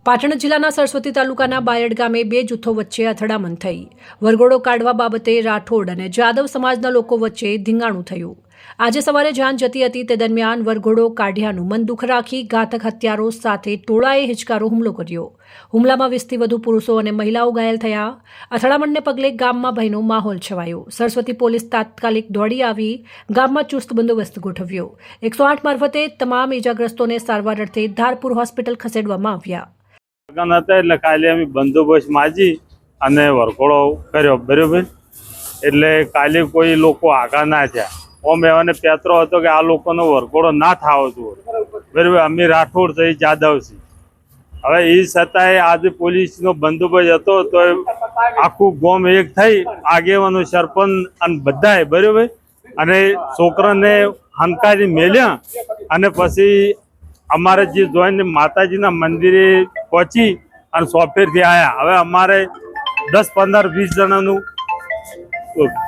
પાટણ જિલ્લાના સરસ્વતી તાલુકાના બાયડ ગામે બે જૂથો વચ્ચે અથડામણ થઈ। વરઘોડો કાઢવા બાબતે રાઠોડ અને જાદવ સમાજના લોકો વચ્ચે ધીંગાણું થયું। આજે સવારે જાન જતી હતી તે દરમિયાન વરઘોડો કાઢ્યાનું મન દુઃખ રાખી ઘાતક હથિયારો સાથે ટોળાએ હિચકારો હુમલો કર્યો। હુમલામાં 20થી વધુ પુરુષો અને મહિલાઓ ઘાયલ થયા। અથડામણને પગલે ગામમાં ભયનો માહોલ છવાયો। સરસ્વતી પોલીસ તાત્કાલિક દોડી આવી ગામમાં ચુસ્ત બંદોબસ્ત ગોઠવ્યો। 108 મારફતે તમામ ઇજાગ્રસ્તોને સારવાર અર્થે ધારપુર હોસ્પિટલ ખસેડવામાં આવ્યા। એટલે કાલે અમે બંદોબસ્ત માજી અને વરઘોડો કર્યો બરોબર। એટલે કાલે કોઈ લોકો આગા ના થયા। ઓમ એવાને પેતરો હતો કે આ લોકોનો વરઘોડો ના થાવો જોઈએ બરોબર। અમે રાઠોડ થઈ જાદવ છે। હવે એ છતાંય આજે પોલીસનો બંદોબસ્ત હતો તો આખું ગામ એક થઈ આગેવાનો સરપંચ અને બધાએ બરોબર અને છોકરાને હંકારી મેલ્યા અને પછી અમારે જે જોઈને માતાજીના મંદિરે પહોંચી અને સોફેરથી આવ્યા। હવે અમારે 10, 15, 20 જણાનું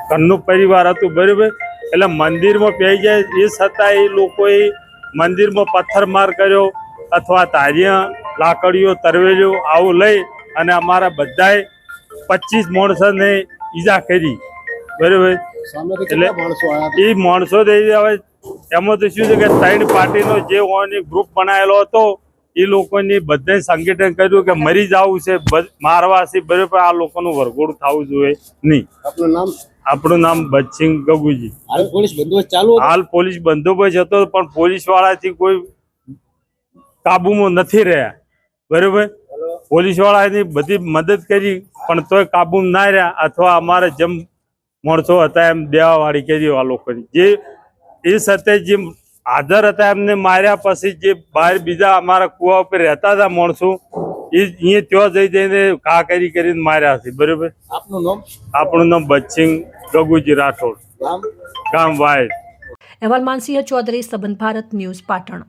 ઘરનું પરિવાર હતું બરોબર। એટલે મંદિરમાં પહી જાય એ છતાં એ લોકોએ મંદિરમાં પથ્થરમાર કર્યો અથવા તારિયા લાકડીઓ તરવેલીઓ આવું લઈ અને અમારા બધાએ 25 માણસોને ઈજા કરી બરોબર। એટલે એ માણસો હવે એમાં તો શું છે કે 3 પાર્ટીનો જે ગ્રુપ બનાવેલો હતો એ લોકોની બધાએ સંગઠન કર્યું કે મરી જવું છે મારવા છે બરોબર। આ લોકોનું વરઘોડું થવું જોઈએ નહીં। આપણું નામ બચસિંહ ગગુજી। હાલ પોલીસ બંદોબસ્ત ચાલુ હતો? હાલ પોલીસ બંદોબસ્ત હતો પણ પોલીસ વાળાથી કોઈ કાબુમાં નથી રહ્યા બરોબર। પોલીસ વાળાની બધી મદદ કરી પણ તોય કાબુમાં ના રહ્યા અથવા અમારે જેમ માણસો હતા એમ દેવાવાળી કરી આ લોકોની જે એ સાથે જે હાજર હતા એમને માર્યા। પછી જે બહાર બીજા અમારા કુવા ઉપર રહેતા હતા માણસો એ અહીંયા ત્યાં જઈને ઘા કરીને માર્યા છે બરોબર। આપણું નામ બચસિંહ ગગુજી રાઠોડ, ગામ વાય। અહેવાલ માનસિંહ ચૌધરી, સંબંધ ભારત ન્યૂઝ, પાટણ।